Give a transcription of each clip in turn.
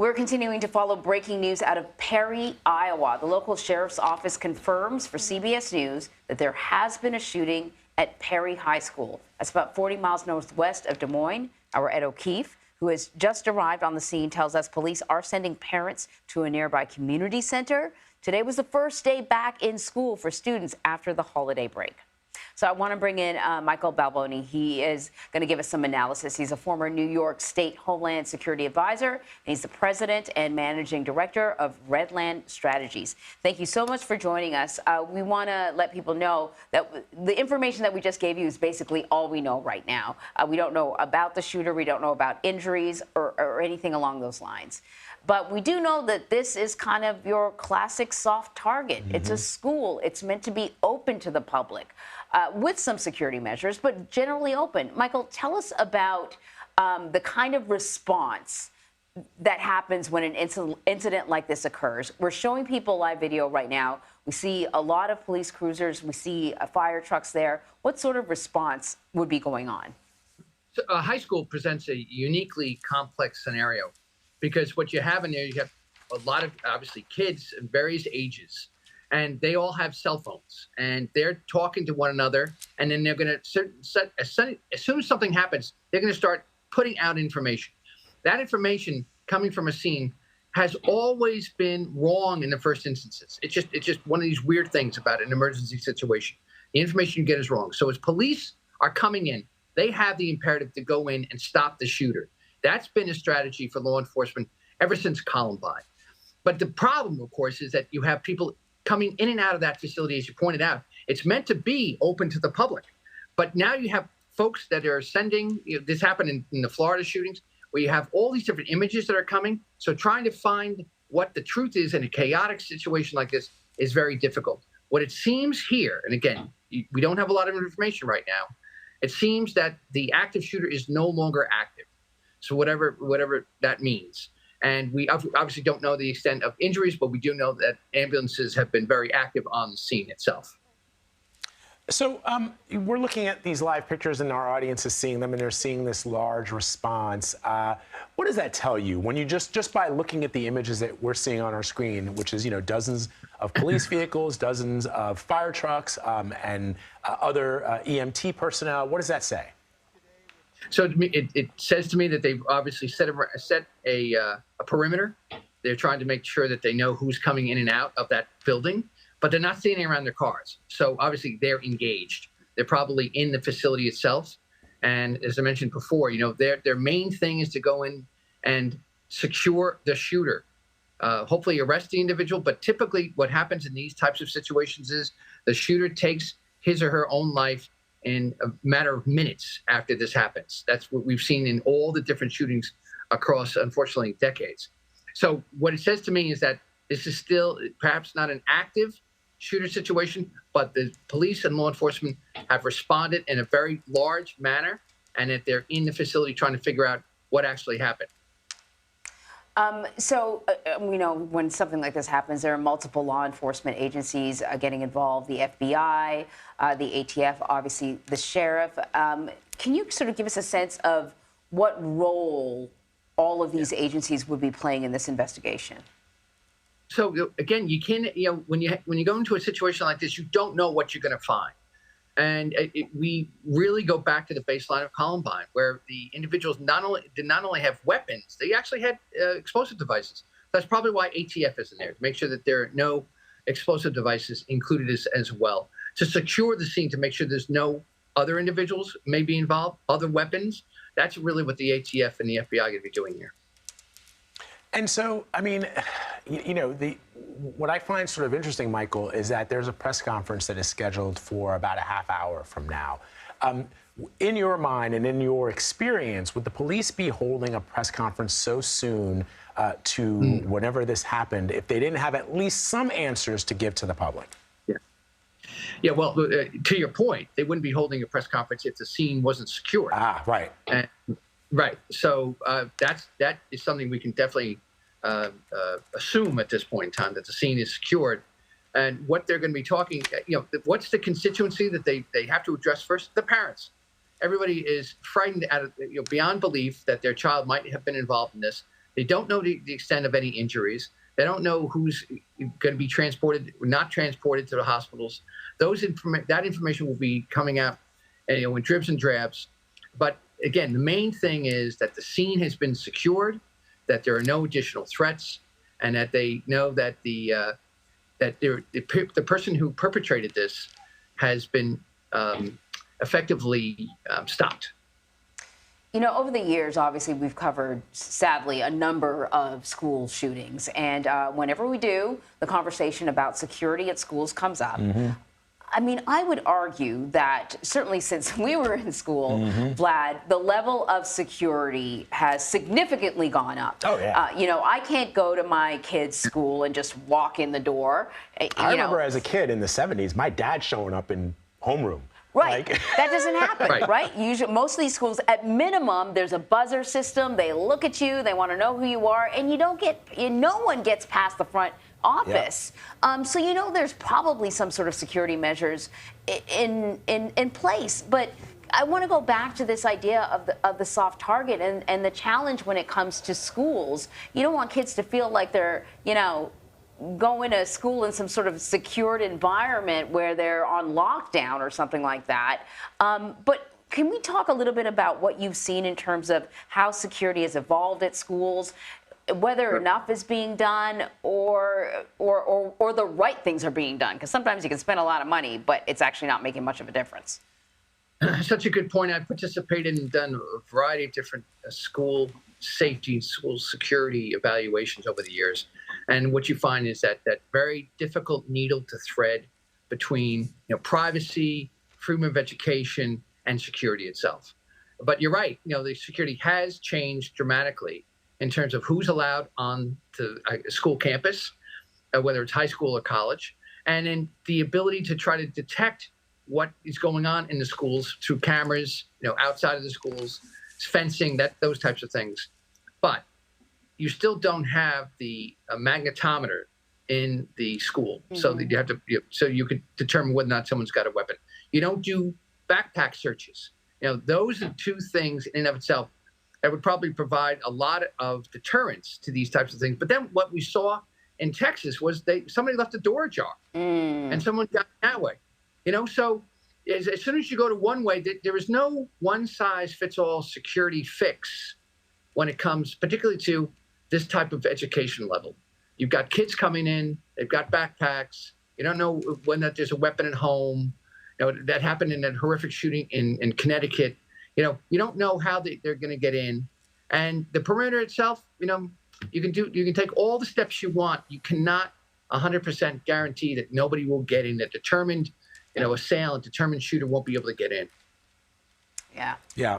We're continuing to follow breaking news out of Perry, Iowa. The local sheriff's office confirms for CBS News that there has been a shooting at Perry High School. That's about 40 miles northwest of Des Moines. Our Ed O'Keefe, who has just arrived on the scene, tells us police are sending parents to a nearby community center. Today was the first day back in school for students after the holiday break. So I want to bring in Michael Balboni. He is going to give us some analysis. He's a former New York State Homeland Security Advisor, and he's the president and managing director of Redland Strategies. Thank you so much for joining us. We want to let people know that the information that we just gave you is basically all we know right now. We don't know about the shooter. We don't know about injuries or anything along those lines. But we do know that this is kind of your classic soft target. Mm-hmm. It's a school. It's meant to be open to the public with some security measures, but generally open. Michael, tell us about the kind of response that happens when an incident like this occurs. We're showing people live video right now. We see a lot of police cruisers. We see fire trucks there. What sort of response would be going on? So, high school presents a uniquely complex scenario, because what you have in there, you have a lot of, obviously, kids of various ages, and they all have cell phones, and they're talking to one another, and then they're going to, as soon as something happens, they're going to start putting out information. That information coming from a scene has always been wrong in the first instances. It's just one of these weird things about an emergency situation. The information you get is wrong. So as police are coming in, they have the imperative to go in and stop the shooter. That's been a strategy for law enforcement ever since Columbine. But the problem, of course, is that you have people coming in and out of that facility, as you pointed out. It's meant to be open to the public. But now you have folks that are sending, this happened in the Florida shootings, where you have all these different images that are coming. So trying to find what the truth is in a chaotic situation like this is very difficult. What it seems here, and again, we don't have a lot of information right now, it seems that the active shooter is no longer active. So whatever that means. And we obviously don't know the extent of injuries, but we do know that ambulances have been very active on the scene itself. So we're looking at these live pictures, and our audience is seeing them, and they're seeing this large response. What does that tell you when you just by looking at the images that we're seeing on our screen, which is dozens of police vehicles, dozens of fire trucks, and other EMT personnel? What does that say? So it says to me that they've obviously set a perimeter. They're trying to make sure that they know who's coming in and out of that building, but they're not standing around their cars. So obviously they're engaged. They're probably in the facility itself. And as I mentioned before, their main thing is to go in and secure the shooter, hopefully arrest the individual. But typically what happens in these types of situations is the shooter takes his or her own life in a matter of minutes after this happens. That's what we've seen in all the different shootings across, unfortunately, decades. So what it says to me is that this is still perhaps not an active shooter situation, but the police and law enforcement have responded in a very large manner, and that they're in the facility trying to figure out what actually happened. When something like this happens, there are multiple law enforcement agencies getting involved, the FBI, the ATF, obviously the sheriff. Can you sort of give us a sense of what role all of these agencies would be playing in this investigation? So again, you can, when you go into a situation like this, you don't know what you're going to find. And we really go back to the baseline of Columbine, where the individuals did not only have weapons, they actually had explosive devices. That's probably why ATF is in there, to make sure that there are no explosive devices included as well, to secure the scene, to make sure there's no other individuals may be involved, other weapons. That's really what the ATF and the FBI are going to be doing here. And so, I mean, what I find sort of interesting, Michael, is that there's a press conference that is scheduled for about a half hour from now. In your mind and in your experience, would the police be holding a press conference so soon to whenever this happened if they didn't have at least some answers to give to the public? Yeah. Well, to your point, they wouldn't be holding a press conference if the scene wasn't secured. Right. Right. So that is something we can definitely assume at this point in time, that the scene is secured. And what they're going to be talking, what's the constituency that they have to address first? The parents. Everybody is frightened out of, beyond belief that their child might have been involved in this. They don't know the extent of any injuries. They don't know who's going to be transported or not transported to the hospitals. That information will be coming out, in dribs and drabs. But again, the main thing is that the scene has been secured, that there are no additional threats, and that they know that the person who perpetrated this has been effectively stopped. Over the years, obviously, we've covered, sadly, a number of school shootings. And whenever we do, the conversation about security at schools comes up. I mean, I would argue that certainly since we were in school, Vlad, the level of security has significantly gone up. Oh, yeah. I can't go to my kid's school and just walk in the door. I remember as a kid in the 70s, my dad showing up in homeroom. Right. That doesn't happen, right? Usually, most of these schools, at minimum, there's a buzzer system. They look at you. They want to know who you are. And no one gets past the front office. Yep. So, there's probably some sort of security measures in place. But I want to go back to this idea of the soft target and the challenge when it comes to schools. You don't want kids to feel like they're, going to school in some sort of secured environment where they're on lockdown or something like that. But can we talk a little bit about what you've seen in terms of how security has evolved at schools, whether enough is being done or the right things are being done? Because sometimes you can spend a lot of money, but it's actually not making much of a difference. Such a good point. I've participated and done a variety of different school safety, school security evaluations over the years. And what you find is that very difficult needle to thread between privacy, freedom of education, and security itself. But you're right. The security has changed dramatically in terms of who's allowed on to a school campus, whether it's high school or college, and in the ability to try to detect what is going on in the schools through cameras, outside of the schools, fencing, those types of things. But you still don't have the magnetometer in the school, so that you have to, so you could determine whether or not someone's got a weapon. You don't do backpack searches. Those are two things in and of itself that would probably provide a lot of deterrence to these types of things. But then what we saw in Texas was somebody left the door ajar, and someone got that way. So as soon as you go to one way, there is no one-size-fits-all security fix when it comes particularly to this type of education level. You've got kids coming in, they've got backpacks, you don't know when there's a weapon at home. That happened in that horrific shooting in Connecticut. You don't know how they're going to get in. And the perimeter itself, you can take all the steps you want. You cannot 100% guarantee that nobody will get in. That determined, assailant, determined shooter won't be able to get in. Yeah. Yeah.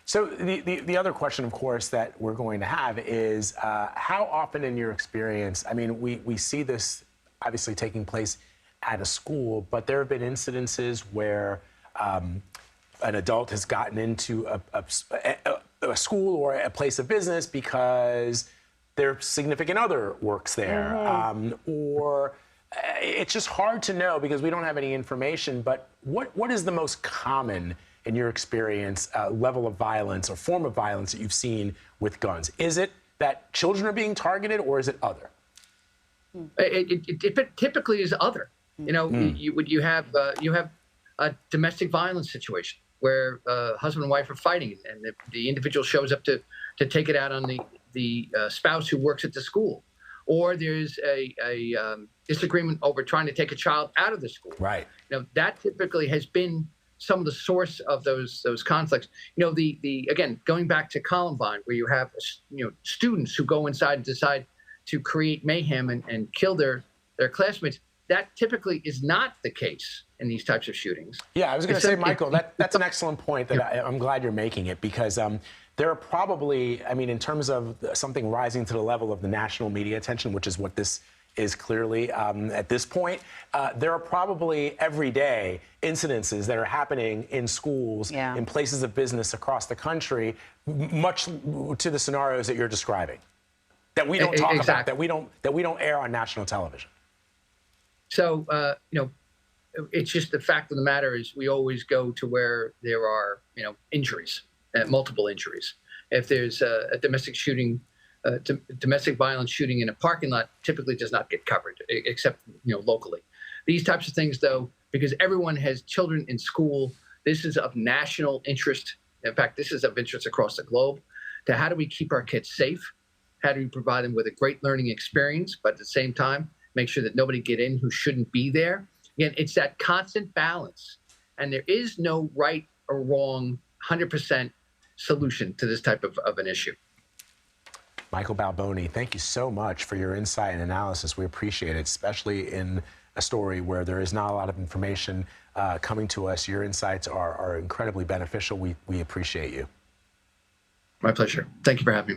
So the other question, of course, that we're going to have is how often in your experience, I mean, we see this obviously taking place at a school, but there have been incidences where an adult has gotten into a school or a place of business because their significant other works there, or it's just hard to know because we don't have any information. But what is the most common, in your experience, level of violence or form of violence that you've seen with guns? Is it that children are being targeted, or is it other? It typically is other. You have a domestic violence situation where husband and wife are fighting, and the individual shows up to take it out on the spouse who works at the school, or there's a disagreement over trying to take a child out of the school. Right. That typically has been some of the source of those conflicts. Again, going back to Columbine, where you have students who go inside and decide to create mayhem and kill their classmates. That typically is not the case in these types of shootings. Yeah, I was going to say, Michael, that's an excellent point that I'm glad you're making it, because there are probably, I mean, in terms of something rising to the level of the national media attention, which is what this is clearly at this point, there are probably everyday incidences that are happening in schools, in places of business across the country, much to the scenarios that you're describing, that we don't talk about, that we don't air on national television. So, it's just the fact of the matter is we always go to where there are, injuries, multiple injuries. If there's a domestic shooting domestic violence shooting in a parking lot typically does not get covered, except locally. These types of things, though, because everyone has children in school, this is of national interest. In fact, this is of interest across the globe. To how do we keep our kids safe? How do we provide them with a great learning experience, but at the same time, make sure that nobody get in who shouldn't be there? Again, it's that constant balance. And there is no right or wrong 100% solution to this type of an issue. Michael Balboni, thank you so much for your insight and analysis. We appreciate it, especially in a story where there is not a lot of information coming to us. Your insights are incredibly beneficial. We appreciate you. My pleasure. Thank you for having me.